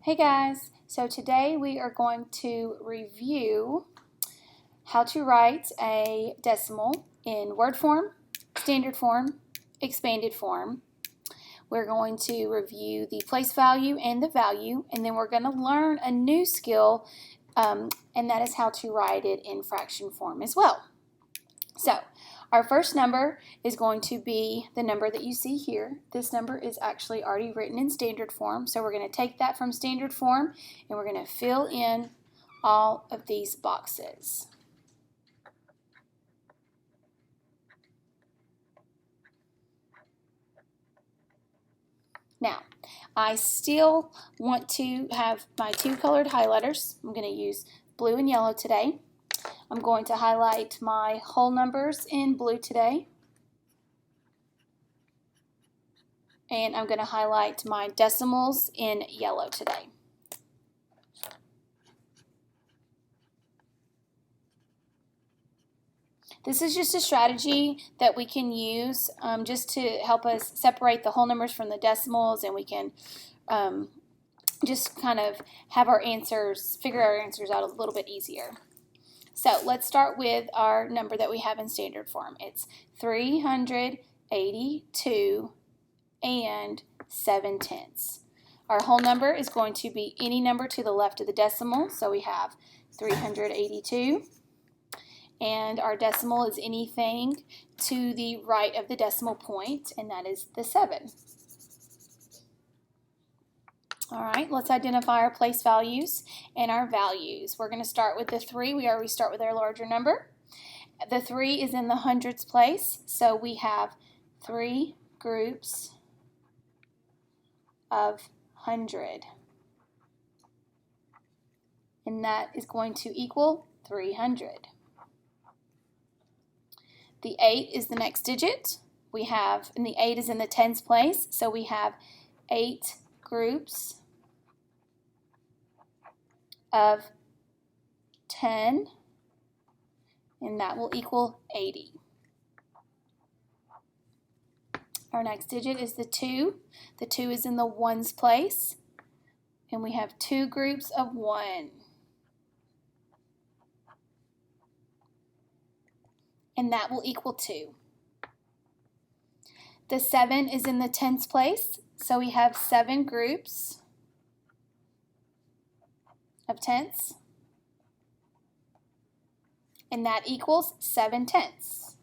Hey guys, so today we are going to review how to write a decimal in word form, standard form, expanded form. We're going to review the place value and the value, and then we're going to learn a new skill, and that is how to write it in fraction form as well. So our first number is going to be the number that you see here. This number is actually already written in standard form, so we're going to take that from standard form and we're going to fill in all of these boxes. Now, I still want to have my two colored highlighters. I'm going to use blue and yellow today. I'm going to highlight my whole numbers in blue today. And I'm going to highlight my decimals in yellow today. This is just a strategy that we can use just to help us separate the whole numbers from the decimals, and we can just kind of have our answers, figure our answers out a little bit easier. So let's start with our number that we have in standard form. It's 382 and 7/10. Our whole number is going to be any number to the left of the decimal. So we have 382, and our decimal is anything to the right of the decimal point, and that is the 7. All right, let's identify our place values and our values. We're going to start with the 3. We already start with our larger number. The 3 is in the hundreds place, so we have 3 groups of 100. And that is going to equal 300. The 8 is the next digit. And the 8 is in the tens place, so we have 8 groups of 10, and that will equal 80. Our next digit is the 2. The 2 is in the ones place, and we have 2 groups of 1. And that will equal 2. The 7 is in the tens place, so we have 7 groups of tenths, and that equals 7/10.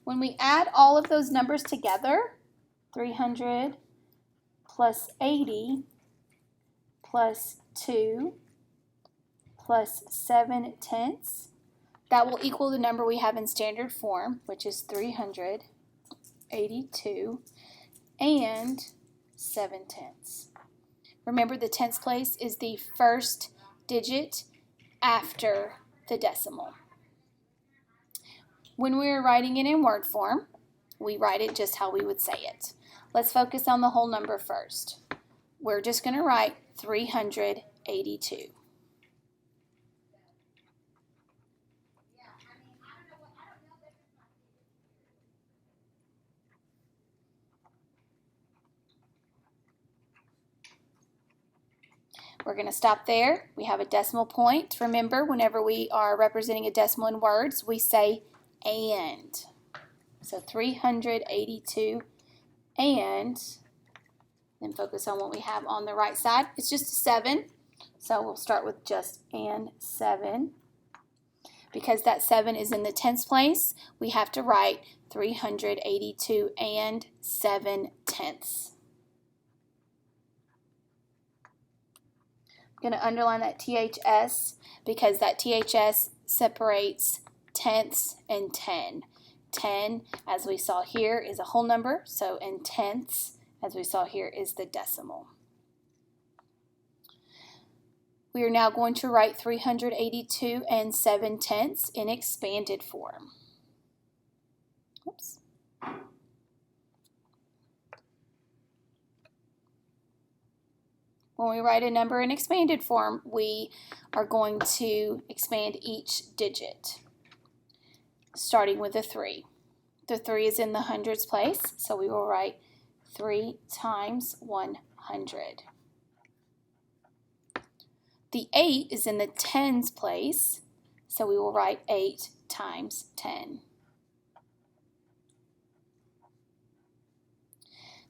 When we add all of those numbers together, 300 plus 80 plus 2 plus 7/10, that will equal the number we have in standard form, which is 382 and 7/10. Remember, the tens place is the first digit after the decimal. When we're writing it in word form, we write it just how we would say it. Let's focus on the whole number first. We're just going to write 382. We're going to stop there. We have a decimal point. Remember, whenever we are representing a decimal in words, we say and. So 382 and, then focus on what we have on the right side. It's just a 7, so we'll start with just and 7. Because that 7 is in the tens place, we have to write 382 and 7/10. I'm going to underline that THS because that THS separates tenths and 10. 10, as we saw here, is a whole number, so in tenths, as we saw here, is the decimal. We are now going to write 382 and 7/10 in expanded form. Oops. When we write a number in expanded form, we are going to expand each digit, starting with a 3. The 3 is in the hundreds place, so we will write 3 times 100. The 8 is in the tens place, so we will write 8 times 10.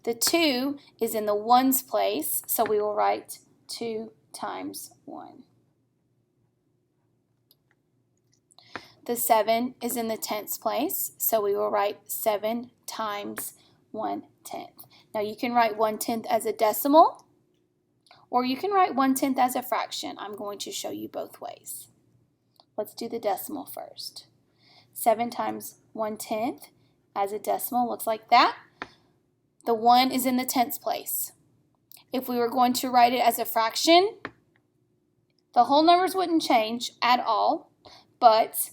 The 2 is in the ones place, so we will write 2 times 1. The 7 is in the tenths place, so we will write 7 times 1/10. Now you can write 1/10 as a decimal, or you can write 1/10 as a fraction. I'm going to show you both ways. Let's do the decimal first. 7 times 1/10 as a decimal looks like that. The 1 is in the tenths place. If we were going to write it as a fraction, the whole numbers wouldn't change at all, but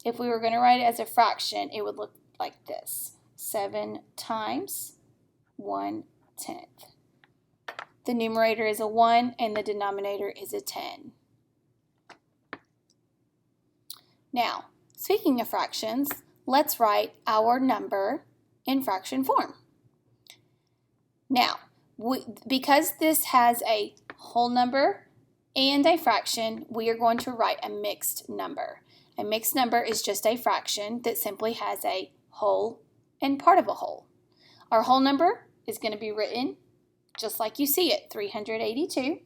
if we were going to write it as a fraction, it would look like this. 7 times 1/10. The numerator is a 1 and the denominator is a 10. Now, speaking of fractions, let's write our number in fraction form. Now, because this has a whole number and a fraction, we are going to write a mixed number. A mixed number is just a fraction that simply has a whole and part of a whole. Our whole number is going to be written just like you see it, 382.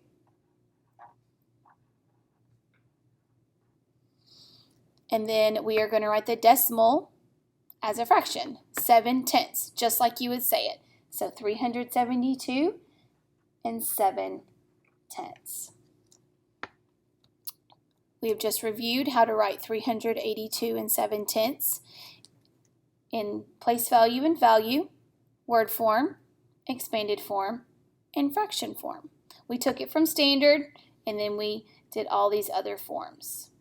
And then we are going to write the decimal as a fraction, 7/10, just like you would say it. So 372 and 7/10. We have just reviewed how to write 382 and 7/10 in place value and value, word form, expanded form, and fraction form. We took it from standard and then we did all these other forms.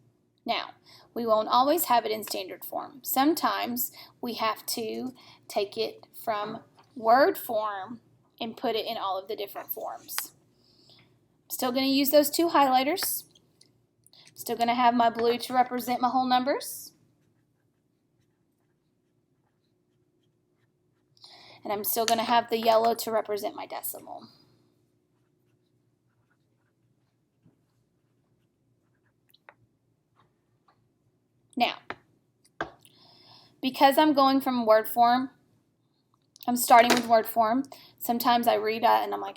Now, we won't always have it in standard form. Sometimes we have to take it from word form and put it in all of the different forms. I'm still going to use those two highlighters. I'm still going to have my blue to represent my whole numbers. And I'm still going to have the yellow to represent my decimal. Now, because I'm going from word form, I'm starting with word form. Sometimes I read that and I'm like,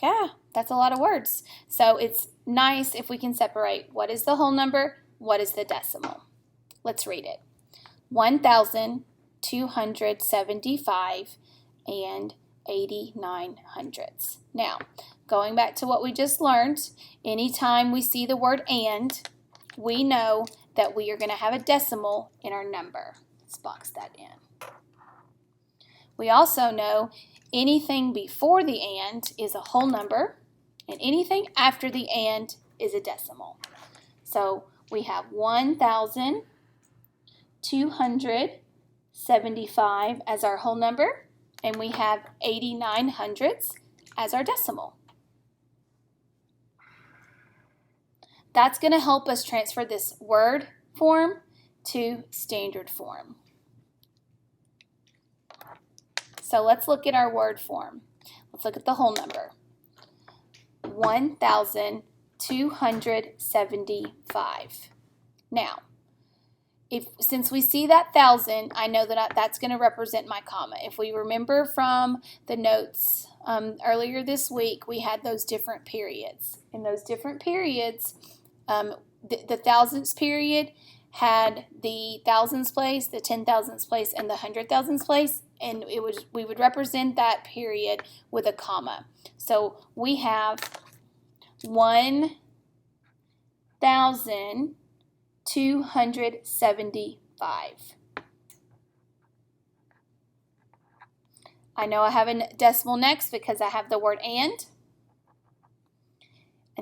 that's a lot of words. So it's nice if we can separate what is the whole number, what is the decimal. Let's read it. 1,275 and 89 hundredths. Now, going back to what we just learned, anytime we see the word and, we know that we are going to have a decimal in our number. Let's box that in. We also know anything before the and is a whole number, and anything after the and is a decimal. So we have 1,275 as our whole number, and we have 89 hundredths as our decimal. That's going to help us transfer this word form to standard form. So let's look at our word form. Let's look at the whole number. 1,275. Now, since we see that 1,000, I know that that's going to represent my comma. If we remember from the notes earlier this week, we had those different periods. In those different periods, the thousandths period had the thousands place, the 10,000ths place, and the 100,000ths place, and we would represent that period with a comma. So we have 1,275. I know I have a decimal next because I have the word and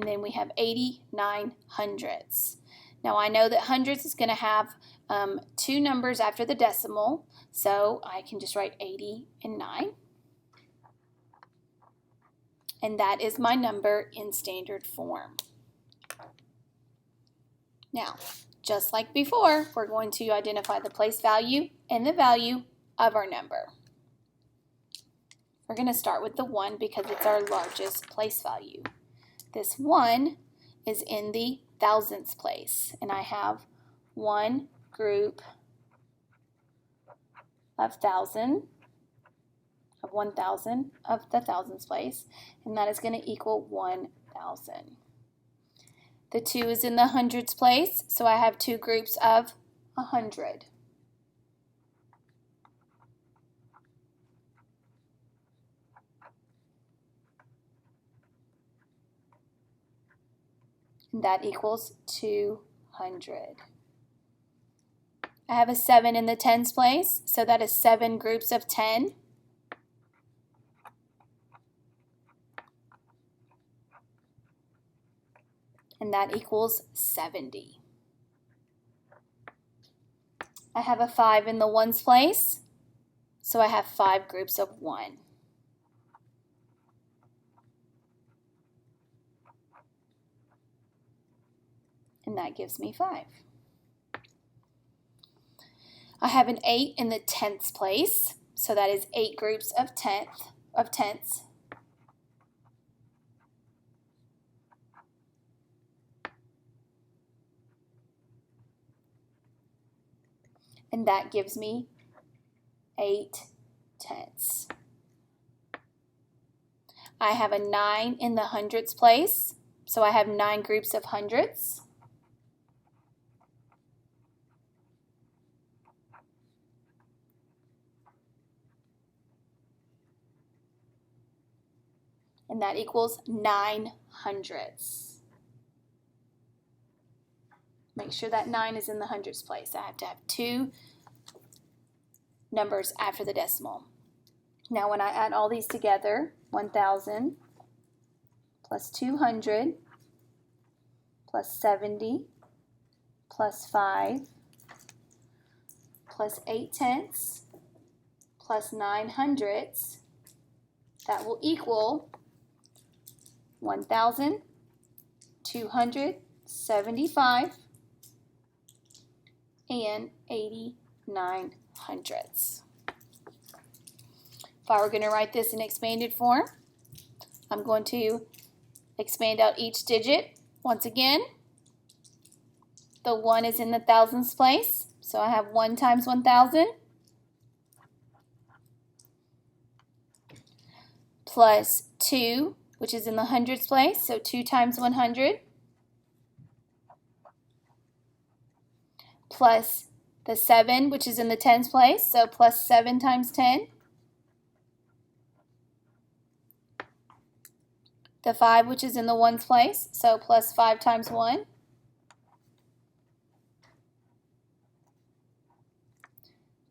then we have 89 hundredths. Now I know that hundredths is going to have two numbers after the decimal, so I can just write 80 and 9. And that is my number in standard form. Now, just like before, we're going to identify the place value and the value of our number. We're going to start with the 1 because it's our largest place value. This 1 is in the thousandths place, and I have one group of 1,000 of the thousandths place, and that is going to equal 1,000. The 2 is in the hundredths place, so I have two groups of 100. And that equals 200. I have a 7 in the tens place, so that is 7 groups of 10. And that equals 70. I have a 5 in the ones place, so I have 5 groups of 1. And that gives me 5. I have an 8 in the tenths place, so that is 8 groups of tenths. And that gives me 8 tenths. I have a 9 in the hundredths place, so I have 9 groups of hundredths. And that equals 9 hundredths. Make sure that 9 is in the hundredths place. I have to have 2 numbers after the decimal. Now when I add all these together, 1,000 plus 200 plus 70 plus 5 plus 8 tenths plus 9 hundredths, that will equal 1,275 and 89 hundredths. If I were going to write this in expanded form, I'm going to expand out each digit. Once again, the 1 is in the thousandths place, so I have 1 times 1,000 plus 2, which is in the hundredths place, so 2 times 100, plus the 7, which is in the tens place, so plus 7 times 10, the 5, which is in the ones place, so plus 5 times 1,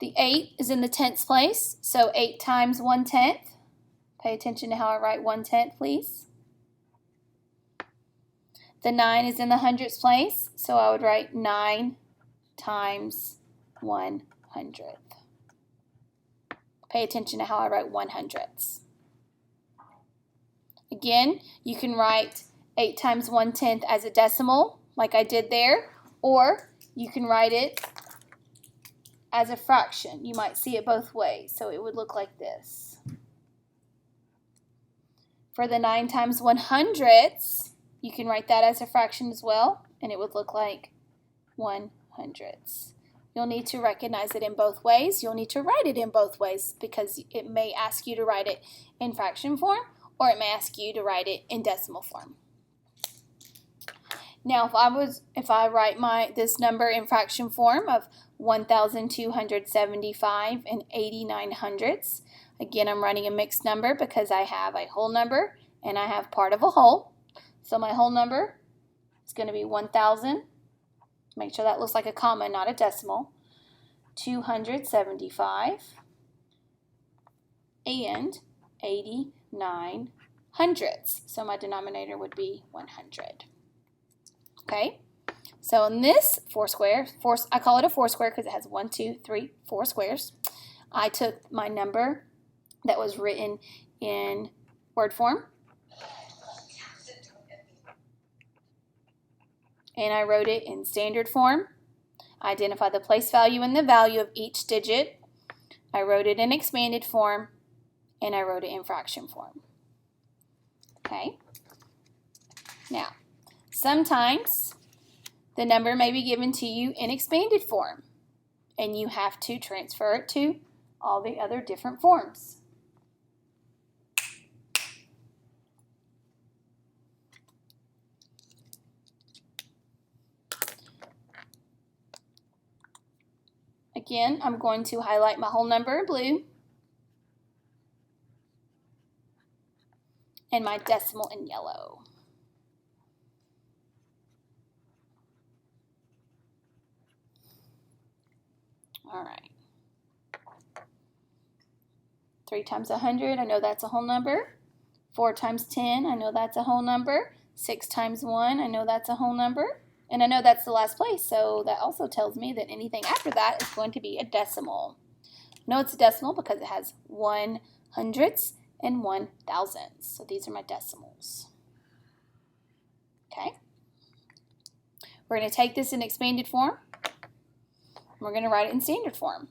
the 8 is in the tenths place, so 8 times 1/10. Pay attention to how I write 1/10, please. The 9 is in the hundredths place, so I would write 9 times 100th. Pay attention to how I write 100ths. Again, you can write 8 times 1/10 as a decimal, like I did there, or you can write it as a fraction. You might see it both ways, so it would look like this. For the 9 times 100ths, you can write that as a fraction as well, and it would look like 100ths. You'll need to recognize it in both ways. You'll need to write it in both ways because it may ask you to write it in fraction form, or it may ask you to write it in decimal form. Now, if I write this number in fraction form of 1,275 and 89 hundredths, again, I'm writing a mixed number because I have a whole number and I have part of a whole. So my whole number is going to be 1,000. Make sure that looks like a comma, not a decimal. 275 and 89 hundredths. So my denominator would be 100. Okay, so in this I call it a four square because it has 1, 2, 3, 4 squares. I took my number that was written in word form and I wrote it in standard form. I identified the place value and the value of each digit. I wrote it in expanded form and I wrote it in fraction form. Okay, now sometimes the number may be given to you in expanded form, and you have to transfer it to all the other different forms. Again, I'm going to highlight my whole number in blue and my decimal in yellow. All right. 3 times 100, I know that's a whole number. 4 times 10, I know that's a whole number. 6 times 1, I know that's a whole number. And I know that's the last place, so that also tells me that anything after that is going to be a decimal. I know it's a decimal because it has 1 hundredths and 1 thousandths. So these are my decimals. Okay. We're going to take this in expanded form. We're going to write it in standard form.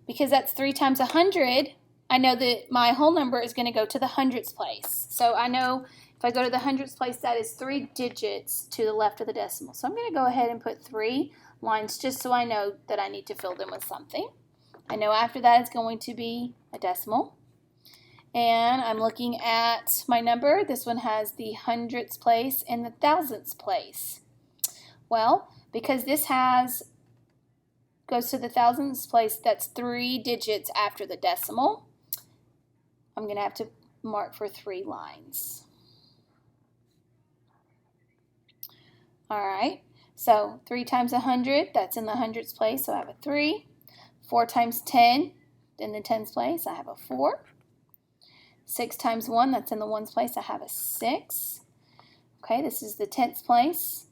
Because that's 3 times 100, I know that my whole number is going to go to the hundredths place. So I know if I go to the hundredths place, that is 3 digits to the left of the decimal. So I'm going to go ahead and put 3 lines just so I know that I need to fill them with something. I know after that it's going to be a decimal. And I'm looking at my number. This one has the hundredths place and the thousandths place. Well, because this goes to the thousandths place, that's 3 digits after the decimal. I'm going to have to mark for 3 lines. All right, so 3 times 100, that's in the hundredths place, so I have a 3. 4 times 10, in the tens place, I have a 4. 6 times 1, that's in the ones place, I have a 6. Okay, this is the tenths place.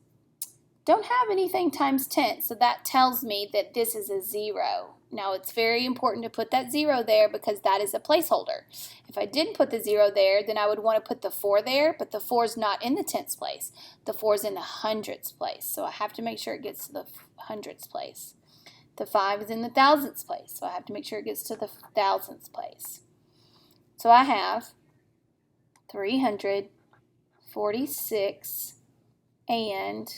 Don't have anything times 10, so that tells me that this is a 0. Now it's very important to put that 0 there because that is a placeholder. If I didn't put the 0 there, then I would want to put the 4 there, but the 4 is not in the tenths place. The 4 is in the hundredths place, so I have to make sure it gets to the hundredths place. The 5 is in the thousandths place, so I have to make sure it gets to the thousandths place. So I have 346 and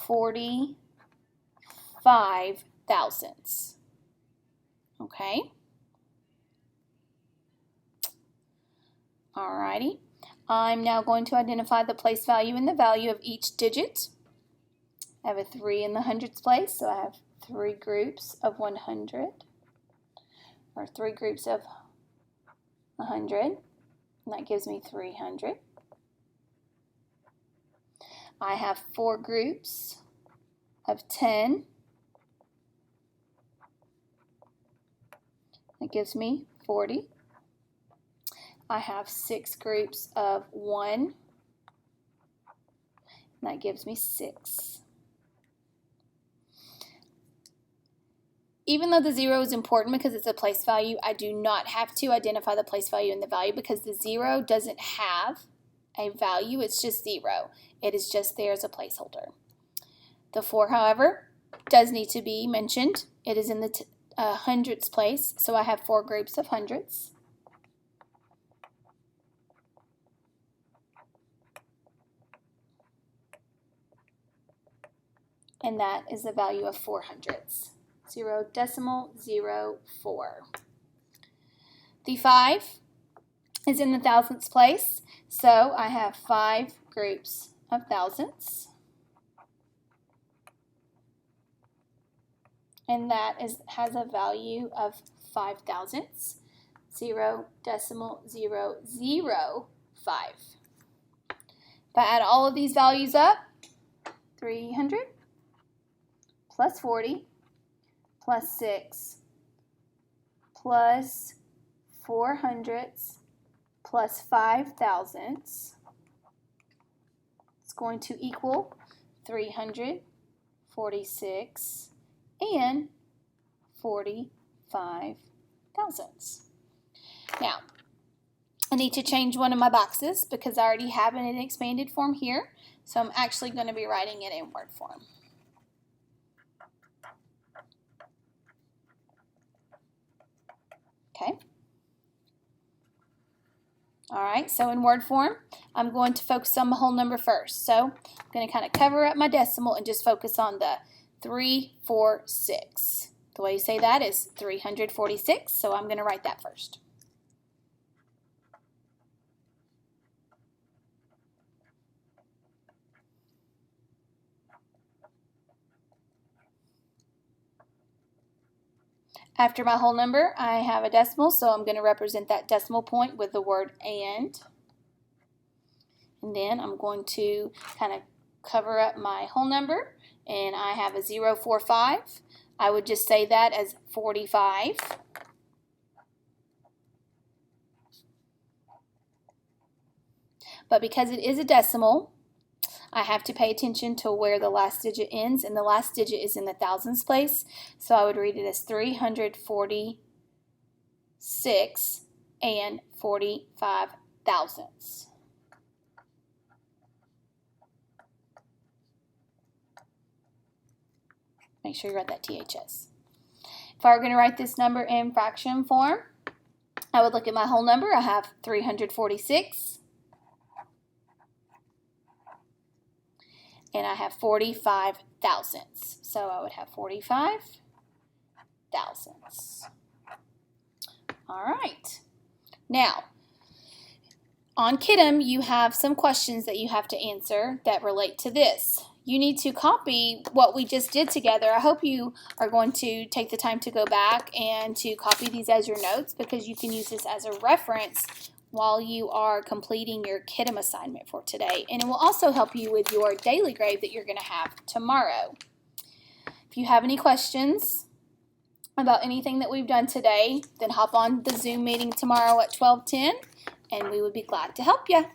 45 thousandths. Okay. Alrighty. I'm now going to identify the place value and the value of each digit. I have a 3 in the hundredths place, so I have 3 groups of 100, or 3 groups of 100, and that gives me 300. I have 4 groups of 10. That gives me 40. I have 6 groups of 1. And that gives me 6. Even though the 0 is important because it's a place value, I do not have to identify the place value and the value because the 0 doesn't have a value. It's just 0. It is just there as a placeholder. The 4, however, does need to be mentioned. It is in the hundredths place, so I have 4 groups of hundredths. And that is the value of 4 hundredths. 0.04. The 5 is in the thousandths place, so I have 5 groups of thousandths. And that has a value of 5 thousandths, 0.005. If I add all of these values up, 300 plus 40 plus 6 plus 4 hundredths plus 5 thousandths, it's going to equal 346 and 45 thousandths. Now, I need to change one of my boxes because I already have it in expanded form here, so I'm actually going to be writing it in word form. Okay. All right, so in word form, I'm going to focus on my whole number first. So I'm going to kind of cover up my decimal and just focus on the 346. The way you say that is 346, so I'm going to write that first. After my whole number, I have a decimal, so I'm going to represent that decimal point with the word and. And then I'm going to kind of cover up my whole number, and I have a 045. I would just say that as 45. But because it is a decimal, I have to pay attention to where the last digit ends, and the last digit is in the thousands place. So I would read it as 346 and 45 thousandths. Make sure you write that THS. If I were going to write this number in fraction form, I would look at my whole number. I have 346. And I have 45 thousandths. So I would have 45 thousandths. All right. Now, on Kiddom, you have some questions that you have to answer that relate to this. You need to copy what we just did together. I hope you are going to take the time to go back and to copy these as your notes, because you can use this as a reference while you are completing your Kiddom assignment for today. And it will also help you with your daily grade that you're going to have tomorrow. If you have any questions about anything that we've done today, then hop on the Zoom meeting tomorrow at 12:10, and we would be glad to help you.